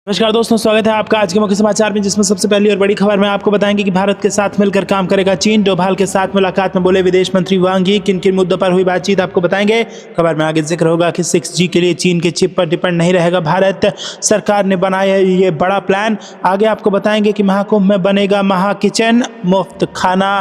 नमस्कार दोस्तों, स्वागत है आपका आज के मुख्य समाचार में, जिसमें सबसे पहली और बड़ी खबर में आपको बताएंगे कि भारत के साथ मिलकर काम करेगा चीन। डोभाल के साथ मुलाकात में बोले विदेश मंत्री वांग यी, किन किन मुद्दों पर हुई बातचीत आपको बताएंगे। खबर में आगे जिक्र होगा कि 6G के लिए चीन के चिप पर डिपेंड नहीं रहेगा भारत, सरकार ने बनाया ये बड़ा प्लान। आगे आपको बताएंगे कि महाकुंभ में बनेगा महा किचन, मुफ्त खाना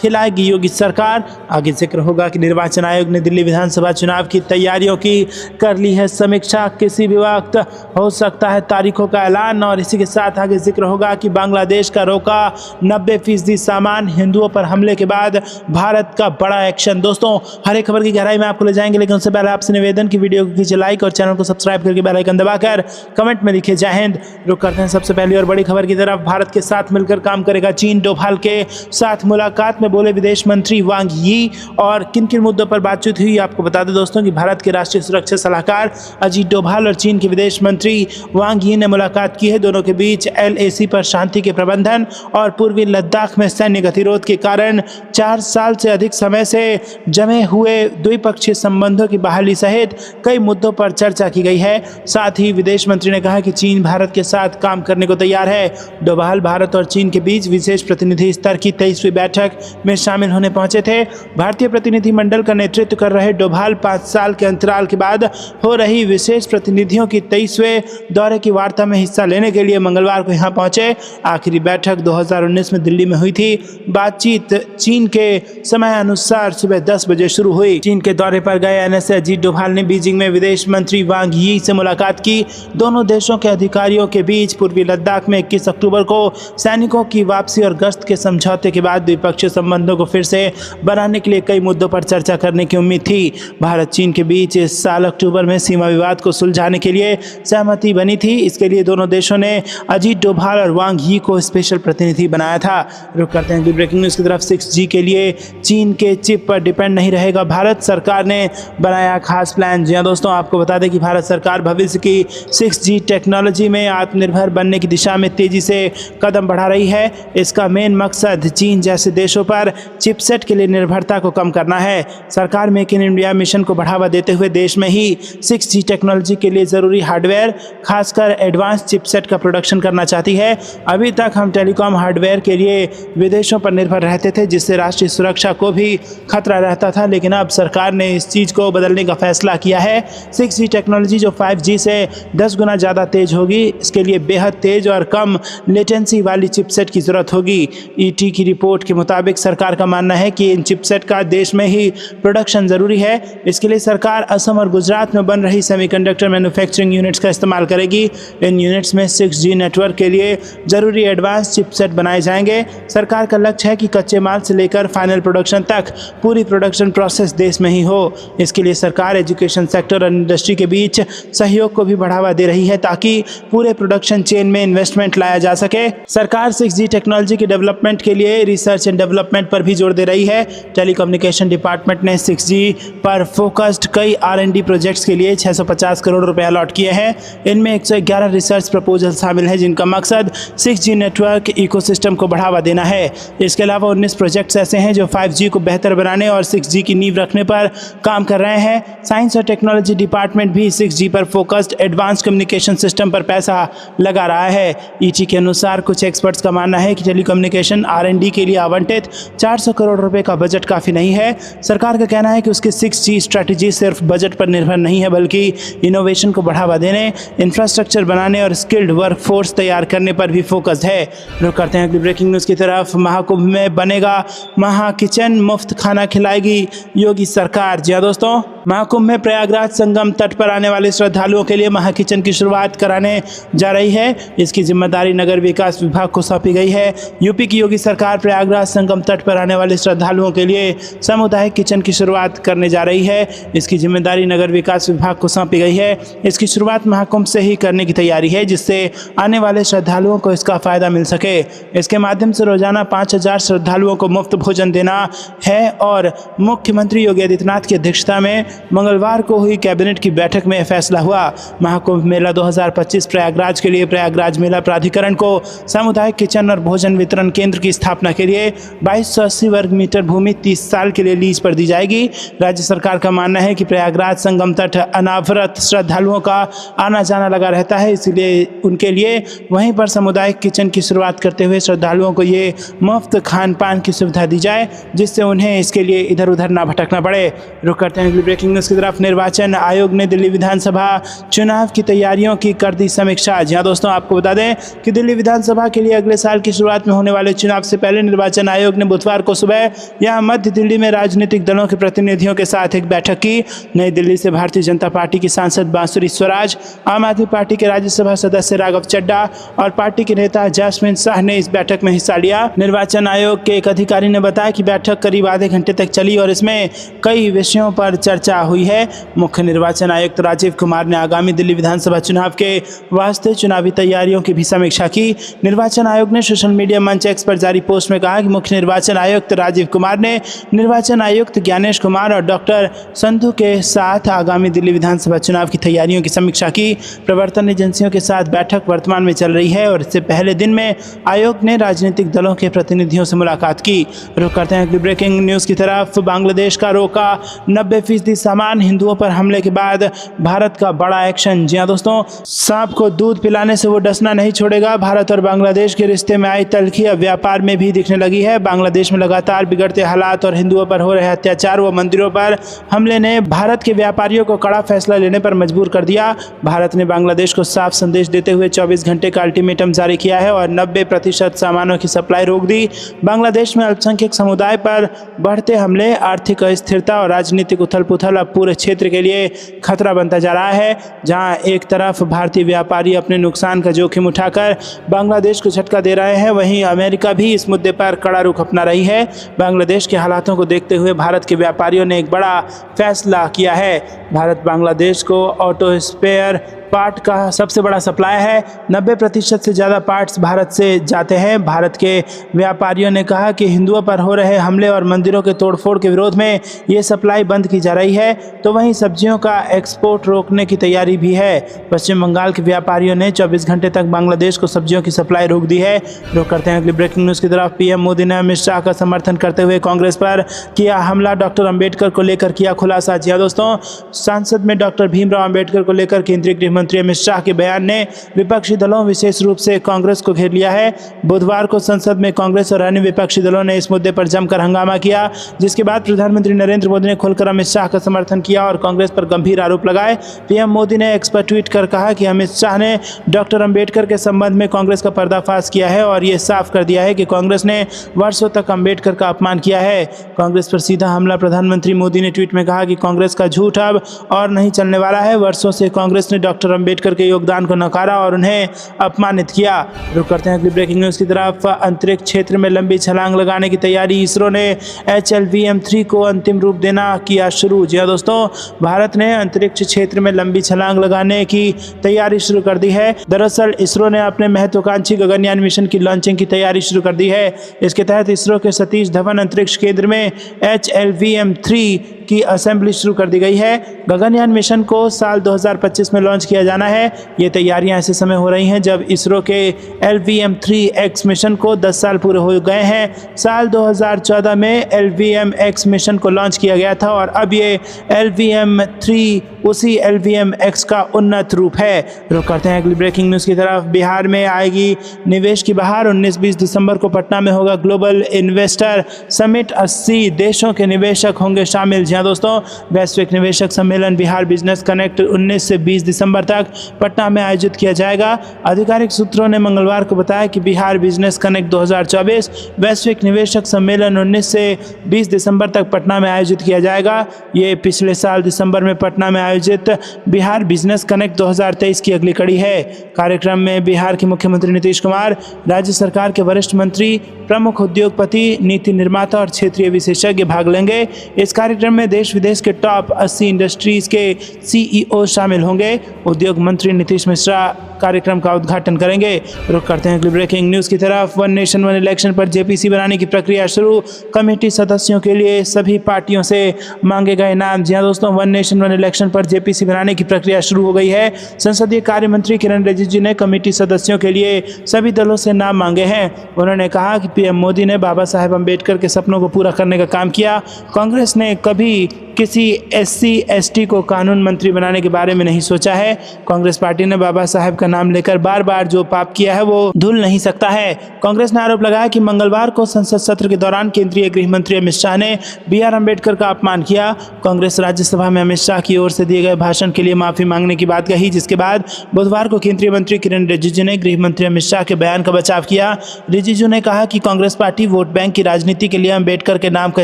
खिलाएगी योगी सरकार। आगे जिक्र होगा कि निर्वाचन आयोग ने दिल्ली विधानसभा चुनाव की तैयारियों की कर ली है समीक्षा, किसी भी वक्त हो सकता है तारीखों का ऐलान। और इसी के साथ आगे जिक्र होगा कि बांग्लादेश का रोका 90% सामान, हिंदुओं पर हमले के बाद भारत का बड़ा एक्शन। दोस्तों, हर एक खबर की गहराई में आपको ले जाएंगे, लेकिन उससे पहले आपसे निवेदन की वीडियो को कीजिए लाइक और चैनल को सब्सक्राइब करके बेल आइकन दबाकर कमेंट में लिखिए जय हिंद। रुक करते हैं सबसे पहली और बड़ी खबर की तरफ। भारत के साथ मिलकर काम करेगा चीन। डोभाल के साथ मुलाकात में बोले विदेश मंत्री वांग यी, और किन किन मुद्दों पर बातचीत हुई आपको बता दें दोस्तों कि भारत के राष्ट्रीय सुरक्षा सलाहकार अजीत डोभाल और चीन के विदेश मंत्री वांग यी ने मुलाकात की है। दोनों के बीच LAC पर शांति के प्रबंधन और पूर्वी लद्दाख में सैन्य गतिरोध के कारण 4 साल से अधिक समय से जमे हुए द्विपक्षीय संबंधों की बहाली सहित कई मुद्दों पर चर्चा की गई है। साथ ही विदेश मंत्री ने कहा कि चीन भारत के साथ काम करने को तैयार है। डोभाल भारत और चीन के बीच विशेष प्रतिनिधि स्तर की 23वीं बैठक में शामिल होने पहुंचे थे। भारतीय प्रतिनिधिमंडल का नेतृत्व कर रहे डोभाल 5 साल के अंतराल के बाद हो रही विशेष प्रतिनिधियों की 23वें दौरे की वार्ता में हिस्सा लेने के लिए मंगलवार को यहां पहुंचे। आखिरी बैठक 2019 में दिल्ली में हुई थी। बातचीत चीन के समय अनुसार सुबह 10 बजे शुरू हुई। चीन के दौरे पर गए NSA अजीत डोभाल ने बीजिंग में विदेश मंत्री वांग यी से मुलाकात की। दोनों देशों के अधिकारियों के बीच पूर्वी लद्दाख में 21 अक्टूबर को सैनिकों की वापसी और गश्त के समझौते के बाद द्विपक्षीय संबंधों को फिर से बनाने के लिए कई मुद्दों पर चर्चा करने की उम्मीद थी। भारत चीन के बीच इस साल अक्टूबर में सीमा विवाद को सुलझाने के लिए सहमति बनी थी। इसके लिए दोनों देशों ने अजीत डोभाल और वांग यी को स्पेशल प्रतिनिधि बनाया था। रुक करते हैं ब्रेकिंग न्यूज़ की तरफ। 6G के लिए चीन के चिप पर डिपेंड नहीं रहेगा भारत, सरकार ने बनाया खास प्लान। जी हां दोस्तों, आपको बता दें कि भारत सरकार भविष्य की 6G टेक्नोलॉजी में आत्मनिर्भर बनने की दिशा में तेजी से कदम बढ़ा रही है। इसका मेन मकसद चीन जैसे देशों पर चिपसेट के लिए निर्भरता को कम करना है। सरकार मेक इन इंडिया मिशन को बढ़ावा देते हुए देश में ही 6G टेक्नोलॉजी के लिए जरूरी हार्डवेयर, खासकर एडवांस चिपसेट का प्रोडक्शन करना चाहती है। अभी तक हम टेलीकॉम हार्डवेयर के लिए विदेशों पर निर्भर रहते थे, जिससे राष्ट्रीय सुरक्षा को भी खतरा रहता था, लेकिन अब सरकार ने इस चीज़ को बदलने का फैसला किया है। 6G टेक्नोलॉजी जो 5G से 10 गुना ज़्यादा तेज होगी, इसके लिए बेहद तेज और कम लेटेंसी वाली चिपसेट की ज़रूरत होगी। ET की रिपोर्ट के मुताबिक सरकार का मानना है कि इन चिपसेट का देश में ही प्रोडक्शन ज़रूरी है। इसके लिए सरकार असम और गुजरात में बन रही सेमीकंडक्टर मैन्युफैक्चरिंग यूनिट्स का इस्तेमाल करेगी। इन यूनिट्स में 6G नेटवर्क के लिए जरूरी एडवांस चिपसेट बनाए जाएंगे। सरकार का लक्ष्य है कि कच्चे माल से लेकर फाइनल प्रोडक्शन तक पूरी प्रोडक्शन प्रोसेस देश में ही हो। इसके लिए सरकार एजुकेशन सेक्टर और इंडस्ट्री के बीच सहयोग को भी बढ़ावा दे रही है, ताकि पूरे प्रोडक्शन चेन में इन्वेस्टमेंट लाया जा सके। सरकार 6G टेक्नोलॉजी के डेवलपमेंट के लिए रिसर्च एंड डेवलपमेंट पर भी जोर दे रही है। टेलीकम्युनिकेशन डिपार्टमेंट ने 6G पर फोकस्ड कई R&D प्रोजेक्ट्स के लिए 650 करोड़ रुपए अलॉट किए हैं। इनमें 111 रिसर्च प्रपोजल शामिल है, जिनका मकसद 6G नेटवर्क इकोसिस्टम को बढ़ावा देना है। इसके अलावा 19 प्रोजेक्ट्स ऐसे हैं जो 5G को बेहतर बनाने और 6G की नींव रखने पर काम कर रहे हैं। साइंस और टेक्नोलॉजी डिपार्टमेंट भी 6G पर फोकस्ड एडवांस कम्युनिकेशन सिस्टम पर पैसा लगा रहा है। ET के अनुसार कुछ एक्सपर्ट्स का मानना है कि टेलीकम्युनिकेशन R&D के लिए आवंटित 400 करोड़ रुपए का बजट काफ़ी नहीं है। सरकार का कहना है कि उसकी 6G स्ट्रैटेजी सिर्फ बजट पर निर्भर नहीं है, बल्कि इनोवेशन को बढ़ावा देने, इंफ्रास्ट्रक्चर बनाने और स्किल्ड वर्कफोर्स तैयार करने पर भी फोकस्ड है। रुक करते हैं अगली ब्रेकिंग न्यूज़ की तरफ। महाकुंभ में बनेगा महा किचन, मुफ्त खाना खिलाएगी योगी सरकार। जी हां दोस्तों, महाकुंभ में प्रयागराज संगम तट पर आने वाले श्रद्धालुओं के लिए महा किचन की शुरुआत कराने जा रही है। इसकी जिम्मेदारी नगर विकास विभाग को सौंपी गई है। यूपी की योगी सरकार प्रयागराज संगम तट पर आने वाले श्रद्धालुओं के लिए सामुदायिक किचन की शुरुआत करने जा रही है। इसकी जिम्मेदारी नगर विकास विभाग को सौंपी गई है। इसकी शुरुआत महाकुंभ से ही करने की तैयारी है, जिससे आने वाले श्रद्धालुओं को इसका फायदा मिल सके। इसके माध्यम से रोजाना 5000 श्रद्धालुओं को मुफ्त भोजन देना है और मुख्यमंत्री योगी आदित्यनाथ की अध्यक्षता में मंगलवार को हुई कैबिनेट की बैठक में फैसला हुआ। महाकुंभ मेला 2025 प्रयागराज के लिए प्रयागराज मेला प्राधिकरण को सामुदायिक किचन और भोजन वितरण केंद्र की स्थापना के लिए 2280 वर्ग मीटर भूमि 30 साल के लिए लीज पर दी जाएगी। राज्य सरकार का मानना है कि प्रयागराज संगम तट अनावरत श्रद्धालुओं का आना जाना लगा रहता है, इसलिए उनके लिए वहीं पर सामुदायिक किचन की शुरुआत करते हुए श्रद्धालुओं को ये मुफ्त खान पान की सुविधा दी जाए, जिससे उन्हें इसके लिए इधर उधर ना भटकना पड़े। रुक करते हैं अगली ब्रेकिंग न्यूज़ की तरफ। निर्वाचन आयोग ने दिल्ली विधानसभा चुनाव की तैयारियों की कर दी समीक्षा। जी हाँ दोस्तों, आपको बता दें कि दिल्ली विधानसभा के लिए अगले साल की शुरुआत में होने वाले चुनाव से पहले निर्वाचन आयोग ने बुधवार को सुबह यहाँ मध्य दिल्ली में राजनीतिक दलों के प्रतिनिधियों के साथ एक बैठक की। नई दिल्ली से भारतीय जनता पार्टी की सांसद बांसुरी स्वराज, आम आदमी पार्टी के राज्यसभा सदस्य राघव चड्डा और पार्टी के नेता जैस्मिन शाह ने इस बैठक में हिस्सा लिया। निर्वाचन आयोग के एक अधिकारी ने बताया कि बैठक करीब आधे घंटे तक चली और इसमें कई विषयों पर चर्चा हुई है। मुख्य निर्वाचन आयुक्त राजीव कुमार ने आगामी दिल्ली विधानसभा चुनाव के वास्ते चुनावी तैयारियों की भी समीक्षा की। निर्वाचन आयोग ने सोशल मीडिया मंच एक्स पर जारी पोस्ट में कहा कि मुख्य निर्वाचन आयुक्त राजीव कुमार ने निर्वाचन आयुक्त ज्ञानेश कुमार और डॉक्टर संधू के साथ आगामी दिल्ली विधानसभा चुनाव की तैयारियों की समीक्षा की। प्रवर्तन एजेंसियों के साथ बैठक वर्तमान में चल रही है और इससे पहले दिन में आयोग ने राजनीतिक दलों के प्रतिनिधियों से मुलाकात की। रुक करते हैं अगली ब्रेकिंग न्यूज़ की तरफ। बांग्लादेश का रोका 90% सामान हिंदुओं पर हमले के बाद भारत का बड़ा एक्शन। जी हाँ दोस्तों, सांप को दूध पिलाने से वो डसना नहीं छोड़ेगा। भारत और बांग्लादेश के रिश्ते में आई तल्खी अब व्यापार में भी दिखने लगी है। बांग्लादेश में लगातार बिगड़ते हालात और हिंदुओं पर हो रहे अत्याचार व मंदिरों पर हमले ने भारत के व्यापारियों को कड़ा फैसला लेने पर मजबूर कर दिया। भारत ने बांग्लादेश को साफ संदेश देते हुए 24 घंटे का अल्टीमेटम जारी किया है और 90% सामानों की सप्लाई रोक दी। बांग्लादेश में अल्पसंख्यक समुदाय पर बढ़ते हमले, आर्थिक अस्थिरता और राजनीतिक उथल पुथल अब पूरे क्षेत्र के लिए खतरा बनता जा रहा है। जहां एक तरफ भारतीय व्यापारी अपने नुकसान का जोखिम उठाकर बांग्लादेश को झटका दे रहे हैं, वहीं अमेरिका भी इस मुद्दे पर कड़ा रुख अपना रही है। बांग्लादेश के हालातों को देखते हुए भारत के व्यापारियों ने एक बड़ा फैसला किया है। भारत बांग्लादेश को ऑटो स्पेयर पार्ट का सबसे बड़ा सप्लाई है। 90% से ज़्यादा पार्ट्स भारत से जाते हैं। भारत के व्यापारियों ने कहा कि हिंदुओं पर हो रहे हमले और मंदिरों के तोड़फोड़ के विरोध में ये सप्लाई बंद की जा रही है, तो वहीं सब्जियों का एक्सपोर्ट रोकने की तैयारी भी है। पश्चिम बंगाल के व्यापारियों ने 24 घंटे तक बांग्लादेश को सब्जियों की सप्लाई रोक दी है। रुक करते हैं अगली ब्रेकिंग न्यूज़ की तरफ। पीएम मोदी ने अमित शाह का समर्थन करते हुए कांग्रेस पर किया हमला। डॉक्टर अंबेडकर को लेकर किया खुलासा। जी हाँ दोस्तों, संसद में डॉक्टर भीमराव अंबेडकर को लेकर केंद्रीय गृह मंत्री अमित शाह के बयान ने विपक्षी दलों विशेष रूप से कांग्रेस को घेर लिया है। बुधवार को संसद में कांग्रेस और अन्य विपक्षी दलों ने इस मुद्दे पर जमकर हंगामा किया, जिसके बाद प्रधानमंत्री नरेंद्र मोदी ने खुलकर अमित शाह का समर्थन किया और कांग्रेस पर गंभीर आरोप लगाए। पीएम मोदी ने एक्स पर ट्वीट कर कहा कि अमित शाह ने डॉक्टर अंबेडकर के संबंध में कांग्रेस का पर्दाफाश किया है और ये साफ कर दिया है कि कांग्रेस ने वर्षों तक अंबेडकर का अपमान किया है। कांग्रेस पर सीधा हमला। प्रधानमंत्री मोदी ने ट्वीट में कहा कि कांग्रेस का झूठ अब और नहीं चलने वाला है। वर्षों से कांग्रेस ने डॉक्टर अंबेडकर के योगदान को नकारा और उन्हें अपमानित किया। रुक करते हैं अगली ब्रेकिंग न्यूज़ की तरफ। अंतरिक्ष क्षेत्र में लंबी छलांग लगाने की तैयारी। इसरो ने HLVM-3 को अंतिम रूप देना किया शुरू। जी हाँ दोस्तों, भारत ने अंतरिक्ष क्षेत्र में लंबी छलांग लगाने की तैयारी शुरू कर दी है। दरअसल इसरो ने अपने महत्वाकांक्षी गगनयान मिशन की लॉन्चिंग की तैयारी शुरू कर दी है। इसके तहत इसरो के सतीश धवन अंतरिक्ष केंद्र में HLVM-3 की असेंबली शुरू कर दी गई है। गगनयान मिशन को साल 2025 में लॉन्च किया जाना है। ये तैयारियां ऐसे समय हो रही हैं जब इसरो के LVM-3X मिशन को 10 साल पूरे हो गए हैं। साल 2014 में LVM-X मिशन को लॉन्च किया गया था और अब ये LVM-3 उसी LVM-X का उन्नत रूप है। रुक करते हैं अगली ब्रेकिंग न्यूज़ की तरफ। बिहार में आएगी निवेश की बहार। 19-20 दिसंबर को पटना में होगा ग्लोबल इन्वेस्टर समिट। 80 देशों के निवेशक होंगे शामिल। जी हाँ दोस्तों, वैश्विक निवेशक सम्मेलन बिहार बिजनेस कनेक्ट 19 से 20 दिसंबर तक पटना में आयोजित किया जाएगा। आधिकारिक सूत्रों ने मंगलवार को बताया कि बिहार बिजनेस कनेक्ट 2024 वैश्विक निवेशक सम्मेलन 19 से 20 दिसंबर तक पटना में आयोजित किया जाएगा। ये पिछले साल दिसंबर में पटना में आयोजित बिहार बिजनेस कनेक्ट 2023 की अगली कड़ी है। कार्यक्रम में बिहार के मुख्यमंत्री नीतीश कुमार, राज्य सरकार के वरिष्ठ मंत्री, प्रमुख उद्योगपति, नीति निर्माता और क्षेत्रीय विशेषज्ञ भाग लेंगे। इस कार्यक्रम में देश विदेश के टॉप 80 इंडस्ट्रीज के CEO शामिल होंगे। उद्योग मंत्री नीतीश मिश्रा कार्यक्रम का उद्घाटन करेंगे। रुक करते हैं अगली ब्रेकिंग न्यूज़ की तरफ। वन नेशन वन इलेक्शन पर जेपीसी बनाने की प्रक्रिया शुरू, कमेटी सदस्यों के लिए सभी पार्टियों से मांगे गए नाम। जी हाँ दोस्तों, वन नेशन वन इलेक्शन पर जेपीसी बनाने की प्रक्रिया शुरू हो गई है। संसदीय कार्य मंत्री किरण रिजिजू ने कमेटी सदस्यों के लिए सभी दलों से नाम मांगे हैं। उन्होंने कहा कि पीएम मोदी ने बाबा साहेब अम्बेडकर के सपनों को पूरा करने का काम किया। कांग्रेस ने कभी किसी एससी एसटी को कानून मंत्री बनाने के बारे में नहीं सोचा है। कांग्रेस पार्टी ने बाबा साहेब का नाम लेकर बार बार जो पाप किया है वो धुल नहीं सकता है। कांग्रेस ने आरोप लगाया कि मंगलवार को संसद सत्र के दौरान केंद्रीय गृह मंत्री अमित शाह ने BR अम्बेडकर का अपमान किया। कांग्रेस राज्यसभा में अमित शाह की ओर से दिए गए भाषण के लिए माफी मांगने की बात कही, जिसके बाद बुधवार को केंद्रीय मंत्री किरण रिजिजू ने गृह मंत्री अमित शाह के बयान का बचाव किया। रिजिजू ने कहा कि कांग्रेस पार्टी वोट बैंक की राजनीति के लिए अम्बेडकर के नाम का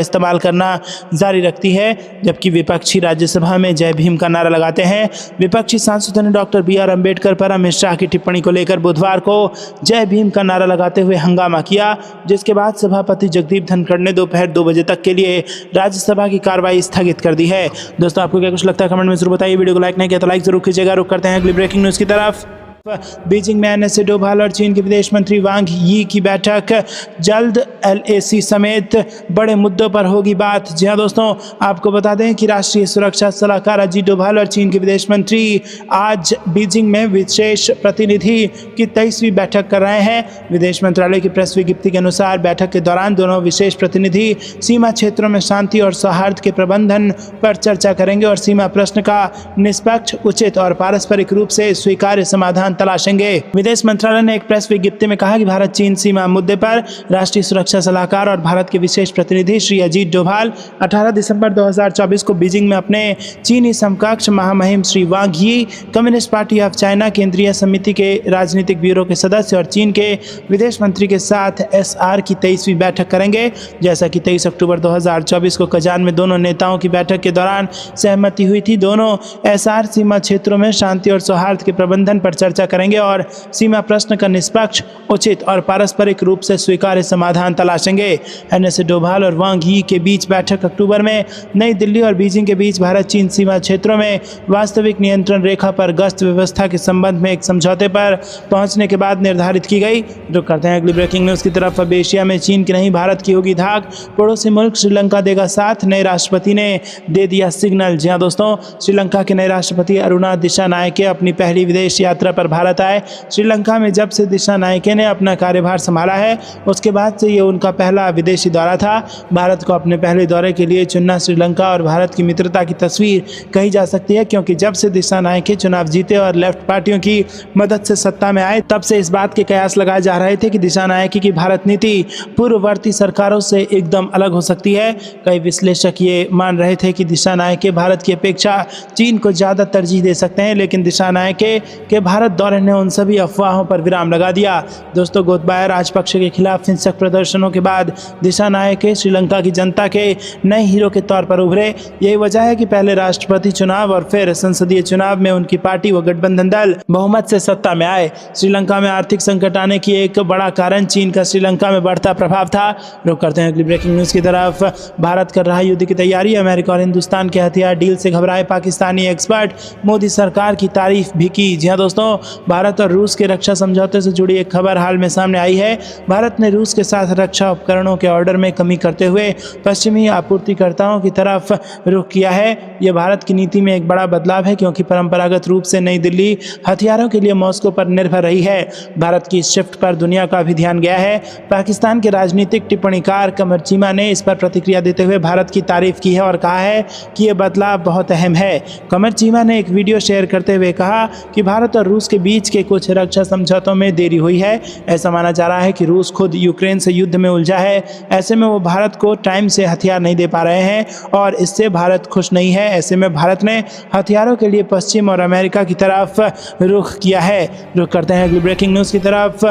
इस्तेमाल करना जारी रखती है, जबकि विपक्षी राज्यसभा में जय भीम का नारा लगाते हैं। विपक्षी सांसदों ने डॉक्टर BR अम्बेडकर पर अमित शाह की टिप्पणी को लेकर बुधवार को जय भीम का नारा लगाते हुए हंगामा किया, जिसके बाद सभापति जगदीप धनखड़ ने दोपहर 2 बजे तक के लिए राज्यसभा की कार्रवाई स्थगित कर दी है। दोस्तों, आपको क्या कुछ लगता है कमेंट में जरूर बताइए। वीडियो को लाइक नहीं किया तो लाइक जरूर कीजिएगा। रुक करते हैं अगली ब्रेकिंग न्यूज़ की तरफ। बीजिंग में NSA डोभाल और चीन के विदेश मंत्री वांग यी की बैठक, जल्द LAC समेत बड़े मुद्दों पर होगी बात। जी हाँ दोस्तों, आपको बता दें कि राष्ट्रीय सुरक्षा सलाहकार अजीत डोभाल और चीन के विदेश मंत्री आज बीजिंग में विशेष प्रतिनिधि की 23वीं बैठक कर रहे हैं। विदेश मंत्रालय की प्रेस विज्ञप्ति के अनुसार बैठक के दौरान दोनों विशेष प्रतिनिधि सीमा क्षेत्रों में शांति और सौहार्द के प्रबंधन पर चर्चा करेंगे और सीमा प्रश्न का निष्पक्ष, उचित और पारस्परिक रूप से स्वीकार्य समाधान तलाशेंगे। विदेश मंत्रालय ने एक प्रेस विज्ञप्ति में कहा कि भारत चीन सीमा मुद्दे पर राष्ट्रीय सुरक्षा सलाहकार और भारत के विशेष प्रतिनिधि श्री अजीत डोभाल 18 दिसंबर 2024 को बीजिंग में अपने चीनी समकक्ष महामहिम श्री वांग यी, कम्युनिस्ट पार्टी ऑफ चाइना केंद्रीय समिति के राजनीतिक ब्यूरो के सदस्य और चीन के विदेश मंत्री के साथ SR की 23वीं बैठक करेंगे। जैसा कि 23 अक्टूबर 2024 को कजान में दोनों नेताओं की बैठक के दौरान सहमति हुई थी। दोनों SR सीमा क्षेत्रों में शांति और सौहार्द के प्रबंधन पर चर्चा करेंगे और सीमा प्रश्न का निष्पक्ष, उचित और पारस्परिक रूप से स्वीकार्य समाधान तलाशेंगे। NSA डोभाल और वांग यी के बीच बैठक अक्टूबर में नई दिल्ली और बीजिंग के बीच भारत चीन सीमा क्षेत्रों में वास्तविक नियंत्रण रेखा पर गश्त व्यवस्था के संबंध में एक समझौते पर पहुंचने के बाद निर्धारित की गई। जो करते हैं अगली ब्रेकिंग न्यूज़ की तरफ। अब एशिया में चीन की नहीं भारत की होगी धाक, पड़ोसी मुल्क श्रीलंका देगा साथ, नए राष्ट्रपति ने दे दिया सिग्नल। जी हाँ दोस्तों, श्रीलंका के नए राष्ट्रपति अरुणा दिशानायके अपनी पहली विदेश यात्रा पर भारत आए। श्रीलंका में जब से दिशानायके ने अपना कार्यभार संभाला है उसके बाद से ये उनका पहला विदेशी दौरा था। भारत को अपने पहले दौरे के लिए चुनना श्रीलंका और भारत की मित्रता की तस्वीर कही जा सकती है, क्योंकि जब से दिशानायके चुनाव जीते और लेफ्ट पार्टियों की मदद से सत्ता में आए तब से इस बात के कयास लगाए जा रहे थे कि दिशानायके की भारत नीति पूर्ववर्ती सरकारों से एकदम अलग हो सकती है। कई विश्लेषक ये मान रहे थे कि दिशानायके भारत की अपेक्षा चीन को ज़्यादा तरजीह दे सकते हैं, लेकिन दिशानायके के भारत दौरे ने उन सभी अफवाहों पर विराम लगा दिया। दोस्तों, गोतबाया राजपक्षे के खिलाफ हिंसक प्रदर्शनों के बाद दिशानायके श्रीलंका की जनता के नए हीरो के तौर पर उभरे। यही वजह है कि पहले राष्ट्रपति चुनाव और फिर संसदीय चुनाव में उनकी पार्टी व गठबंधन दल बहुमत से सत्ता में आए। श्रीलंका में आर्थिक संकट आने की एक बड़ा कारण चीन का श्रीलंका में बढ़ता प्रभाव था। रुक करते हैं अगली ब्रेकिंग न्यूज़ की तरफ। भारत कर रहा युद्ध की तैयारी, अमेरिका और हिंदुस्तान के हथियार डील से घबराए पाकिस्तानी एक्सपर्ट, मोदी सरकार की तारीफ भी की। जी हाँ दोस्तों, भारत और रूस के रक्षा समझौते से जुड़ी एक खबर हाल में सामने आई है। भारत ने रूस के साथ रक्षा उपकरणों के ऑर्डर में कमी करते हुए पश्चिमी आपूर्तिकर्ताओं की तरफ रुख किया है। यह भारत की नीति में एक बड़ा बदलाव है, क्योंकि परंपरागत रूप से नई दिल्ली हथियारों के लिए मॉस्को पर निर्भर रही है। भारत की इस शिफ्ट पर दुनिया का भी ध्यान गया है। पाकिस्तान के राजनीतिक टिप्पणीकार कमर चीमा ने इस पर प्रतिक्रिया देते हुए भारत की तारीफ की है और कहा है कि यह बदलाव बहुत अहम है। कमर चीमा ने एक वीडियो शेयर करते हुए कहा कि भारत और रूस के बीच के कुछ रक्षा समझौतों में देरी हुई है। ऐसा माना जा रहा है कि रूस खुद यूक्रेन से युद्ध में उलझा है। ऐसे में वो भारत को टाइम से हथियार नहीं दे पा रहे हैं और इससे भारत खुश नहीं है। ऐसे में भारत ने हथियारों के लिए पश्चिम और अमेरिका की तरफ रुख किया है। रुख करते हैं अगली ब्रेकिंग न्यूज़ की तरफ।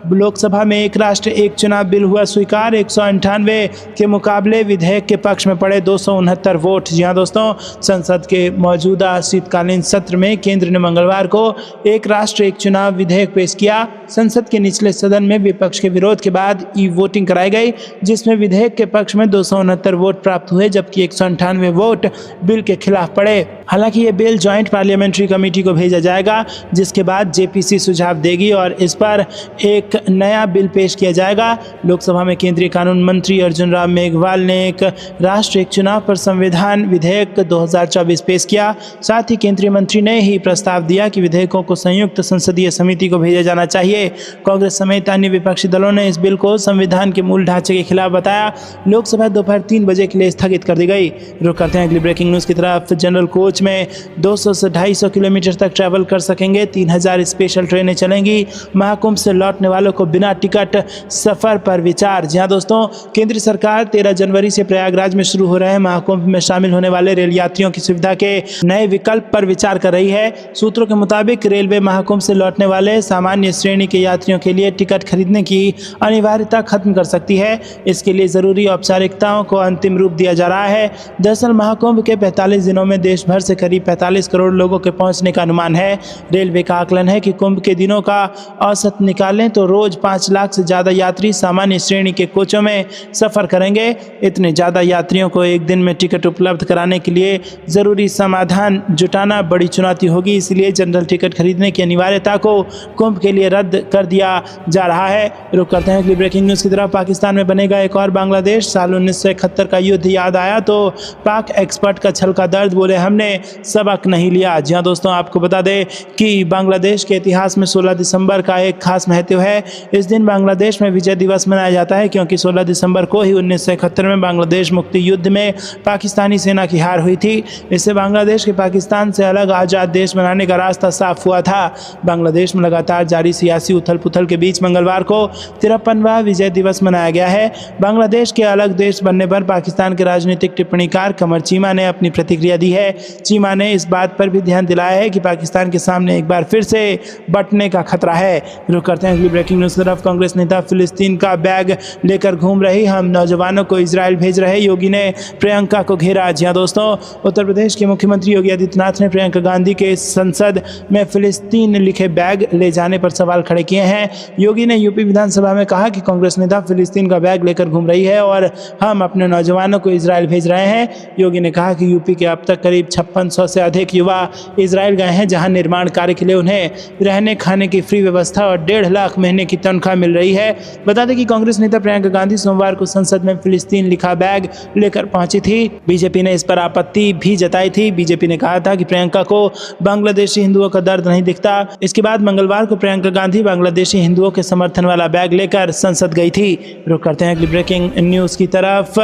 लोकसभा में एक राष्ट्र एक चुनाव बिल हुआ स्वीकार, 198 के मुकाबले विधेयक के पक्ष में पड़े 269 वोट। जी हाँ दोस्तों, संसद के मौजूदा शीतकालीन सत्र में केंद्र ने मंगलवार को एक राष्ट्र एक चुनाव विधेयक पेश किया। संसद के निचले सदन में विपक्ष के विरोध के बाद ई वोटिंग कराई गई, जिसमें विधेयक के पक्ष में 269 वोट प्राप्त हुए, जबकि 198 वोट बिल के खिलाफ पड़े। हालांकि ये बिल ज्वाइंट पार्लियामेंट्री कमेटी को भेजा जाएगा, जिसके बाद जेपीसी सुझाव देगी और इस पर एक नया बिल पेश किया जाएगा। लोकसभा में केंद्रीय कानून मंत्री अर्जुन राम मेघवाल ने एक राष्ट्र एक चुनाव पर संविधान विधेयक 2024 पेश किया। साथ ही केंद्रीय मंत्री ने ही प्रस्ताव दिया कि विधेयकों को संयुक्त संसदीय समिति को भेजा जाना चाहिए। कांग्रेस समेत अन्य विपक्षी दलों ने इस बिल को संविधान के मूल ढांचे के खिलाफ बताया। लोकसभा दोपहर 3 बजे के लिए स्थगित कर दी गई। रुक करते हैं अगली ब्रेकिंग न्यूज की तरफ। जनरल कोच में 200 से 250 किलोमीटर तक ट्रैवल कर सकेंगे, 3000 स्पेशल ट्रेनें चलेंगी। महाकुंभ से लौटने वालों को बिना टिकट सफर पर विचार। जी हाँ दोस्तों, केंद्र सरकार 13 जनवरी से प्रयागराज में शुरू हो रहे महाकुंभ में शामिल होने वाले रेल यात्रियों की सुविधा के नए विकल्प पर विचार कर रही है। सूत्रों के मुताबिक रेलवे महाकुंभ से लौटने वाले सामान्य श्रेणी के यात्रियों के लिए टिकट खरीदने की अनिवार्यता खत्म कर सकती है। इसके लिए जरूरी औपचारिकताओं को अंतिम रूप दिया जा रहा है। दरअसल महाकुंभ के 45 दिनों में देश भर से करीब 45 करोड़ लोगों के पहुंचने का अनुमान है। रेलवे का आकलन है कि कुंभ के दिनों का औसत निकालें तो रोज 5 लाख से ज़्यादा यात्री सामान्य श्रेणी के कोचों में सफ़र करेंगे। इतने ज़्यादा यात्रियों को एक दिन में टिकट उपलब्ध कराने के लिए ज़रूरी समाधान जुटाना बड़ी चुनौती होगी। इसलिए जनरल टिकट खरीदने की अनिवार्यता को कुंभ के लिए रद्द कर दिया जा रहा है। रुक करते हैं अगली ब्रेकिंग न्यूज़ की तरफ। पाकिस्तान में बनेगा एक और बांग्लादेश। साल 1971 का युद्ध याद आया तो पाक एक्सपर्ट का छलका दर्द, बोले हमने सबक नहीं लिया। जी हाँ दोस्तों, आपको बता दें कि बांग्लादेश के इतिहास में 16 दिसंबर का एक खास महत्व है। इस दिन बांग्लादेश में विजय दिवस मनाया जाता है, क्योंकि 16 दिसंबर को ही 1971 में बांग्लादेश मुक्ति युद्ध में पाकिस्तानी सेना की हार हुई थी। इससे बांग्लादेश के पाकिस्तान से अलग आज़ाद देश बनाने का रास्ता साफ हुआ था। बांग्लादेश में लगातार जारी सियासी उथल पुथल के बीच मंगलवार को 53वां विजय दिवस मनाया गया है। बांग्लादेश के अलग देश बनने पर पाकिस्तान के राजनीतिक टिप्पणीकार कमर चीमा ने अपनी प्रतिक्रिया दी है। चीमा ने इस बात पर भी ध्यान दिलाया है कि पाकिस्तान के सामने एक बार फिर से बंटने का खतरा है। रुक करते हैं अगली ब्रेकिंग न्यूज़ की तरफ। कांग्रेस नेता फिलिस्तीन का बैग लेकर घूम रही हम नौजवानों को इजराइल भेज रहे, योगी ने प्रियंका को घेरा। जी हाँ दोस्तों, उत्तर प्रदेश के मुख्यमंत्री योगी आदित्यनाथ ने प्रियंका गांधी के संसद में फिलिस्तीन लिखे बैग ले जाने पर सवाल खड़े किए हैं। योगी ने यूपी विधानसभा में कहा कि कांग्रेस नेता फिलिस्तीन का बैग लेकर घूम रही है और हम अपने नौजवानों को इजराइल भेज रहे हैं। योगी ने कहा कि यूपी के अब तक करीब 5600 से अधिक युवा इजराइल गए हैं, जहां निर्माण कार्य के लिए उन्हें रहने खाने की फ्री व्यवस्था और 1.5 लाख महीने की तनख्वाह मिल रही है। बता दें कि कांग्रेस नेता प्रियंका गांधी सोमवार को संसद में फिलिस्तीन लिखा बैग लेकर पहुंची थी। बीजेपी ने इस पर आपत्ति भी जताई थी। बीजेपी ने कहा था कि प्रियंका को बांग्लादेशी हिंदुओं का दर्द नहीं दिखता। इसके बाद मंगलवार को प्रियंका गांधी बांग्लादेशी हिंदुओं के समर्थन वाला बैग लेकर संसद गई थी। रुक करते हैं अगली ब्रेकिंग न्यूज़ की तरफ।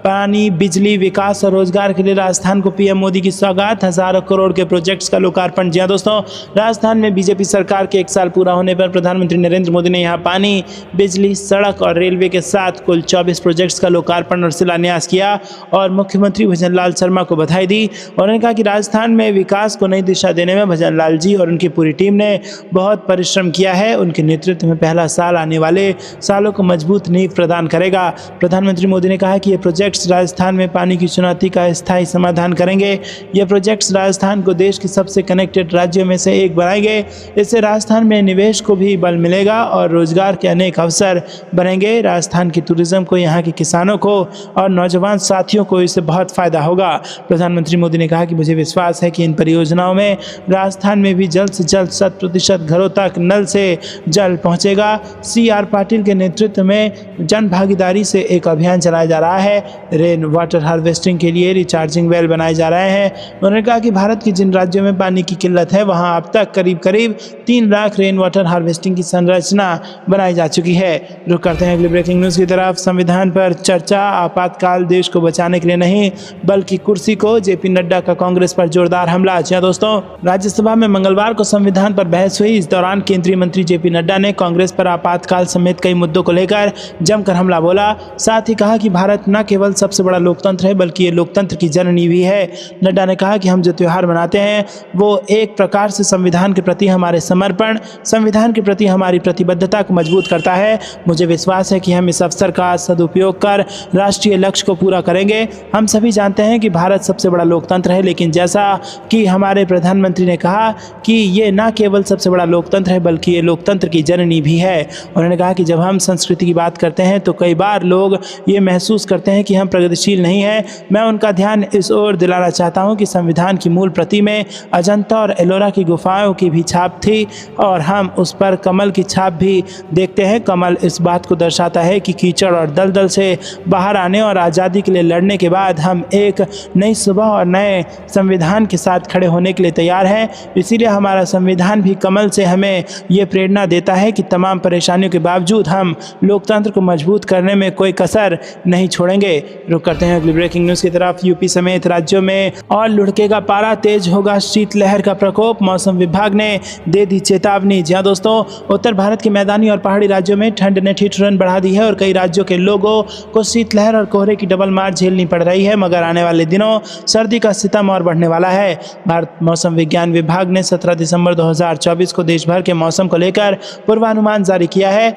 पानी, बिजली, विकास और रोजगार के लिए राजस्थान को पीएम मोदी की सौगात, हजारों करोड़ के प्रोजेक्ट्स का लोकार्पण। जी हाँ दोस्तों, राजस्थान में बीजेपी सरकार के 1 साल पूरा होने पर प्रधानमंत्री नरेंद्र मोदी ने यहां पानी, बिजली, सड़क और रेलवे के साथ कुल 24 प्रोजेक्ट्स का लोकार्पण और शिलान्यास किया और मुख्यमंत्री भजन लाल शर्मा को बधाई दी। उन्होंने कहा कि राजस्थान में विकास को नई दिशा देने में भजन लाल जी और उनकी पूरी टीम ने बहुत परिश्रम किया है। उनके नेतृत्व में पहला साल आने वाले सालों को मजबूत नींव प्रदान करेगा। प्रधानमंत्री मोदी ने कहा कि ये प्रोजेक्ट राजस्थान में पानी की चुनौती का स्थायी समाधान करेंगे। ये प्रोजेक्ट्स राजस्थान को देश के सबसे कनेक्टेड राज्यों में से एक बनाएंगे। इससे राजस्थान में निवेश को भी बल मिलेगा और रोजगार के अनेक अवसर बनेंगे। राजस्थान की टूरिज्म को, यहाँ के किसानों को और नौजवान साथियों को इससे बहुत फायदा होगा। प्रधानमंत्री मोदी ने कहा कि मुझे विश्वास है कि इन परियोजनाओं में राजस्थान में भी जल्द से जल्द 100% घरों तक नल से जल पहुँचेगा। CR पाटिल के नेतृत्व में जन भागीदारी से एक अभियान चलाया जा रहा है। रेन वाटर हार्वेस्टिंग के लिए रिचार्जिंग वेल बनाए जा रहे हैं। उन्होंने कहा कि भारत के जिन राज्यों में पानी की किल्लत है, वहां अब तक करीब 3 लाख रेन वाटर हार्वेस्टिंग की संरचना बनाई जा चुकी है। रुक करते हैं अगली ब्रेकिंग न्यूज़ की तरफ। संविधान पर चर्चा, आपातकाल देश को बचाने के लिए नहीं बल्कि कुर्सी को, जेपी नड्डा का कांग्रेस पर जोरदार हमला। जी दोस्तों, राज्यसभा में मंगलवार को संविधान पर बहस हुई। इस दौरान केंद्रीय मंत्री जेपी नड्डा ने कांग्रेस पर आपातकाल समेत कई मुद्दों को लेकर जमकर हमला बोला। साथ ही कहा कि भारत न केवल केवल सबसे बड़ा लोकतंत्र है बल्कि ये लोकतंत्र की जननी भी है। नड्डा ने कहा कि हम जो त्यौहार मनाते हैं वो एक प्रकार से संविधान के प्रति हमारे समर्पण, संविधान के प्रति हमारी प्रतिबद्धता को मजबूत करता है। मुझे विश्वास है कि हम इस अवसर का सदुपयोग कर राष्ट्रीय लक्ष्य को पूरा करेंगे। हम सभी जानते हैं कि भारत सबसे बड़ा लोकतंत्र है, लेकिन जैसा कि हमारे प्रधानमंत्री ने कहा कि ये न केवल सबसे बड़ा लोकतंत्र है बल्कि ये लोकतंत्र की जननी भी है। उन्होंने कहा कि जब हम संस्कृति की बात करते हैं तो कई बार लोग ये महसूस करते हैं कि हम प्रगतिशील नहीं हैं। मैं उनका ध्यान इस ओर दिलाना चाहता हूं कि संविधान की मूल प्रति में अजंता और एलोरा की गुफाओं की भी छाप थी और हम उस पर कमल की छाप भी देखते हैं। कमल इस बात को दर्शाता है कि कीचड़ और दलदल से बाहर आने और आज़ादी के लिए लड़ने के बाद हम एक नई सुबह और नए संविधान के साथ खड़े होने के लिए तैयार हैं। इसीलिए हमारा संविधान भी कमल से हमें ये प्रेरणा देता है कि तमाम परेशानियों के बावजूद हम लोकतंत्र को मजबूत करने में कोई कसर नहीं छोड़ेंगे। रुक करते हैं अगली ब्रेकिंग न्यूज़ की तरफ। यूपी समेत राज्यों में और लुढ़केगा पारा, तेज होगा शीतलहर का प्रकोप, मौसम विभाग ने दे दी चेतावनी। जी हाँ दोस्तों, उत्तर भारत के मैदानी और पहाड़ी राज्यों में ठंड ने ठिठुरन बढ़ा दी है और कई राज्यों के लोगों को शीतलहर और कोहरे की डबल मार झेलनी पड़ रही है। मगर आने वाले दिनों सर्दी का सितम और बढ़ने वाला है। भारत मौसम विज्ञान विभाग ने 17 दिसंबर 2024 को देश भर के मौसम को लेकर पूर्वानुमान जारी किया है।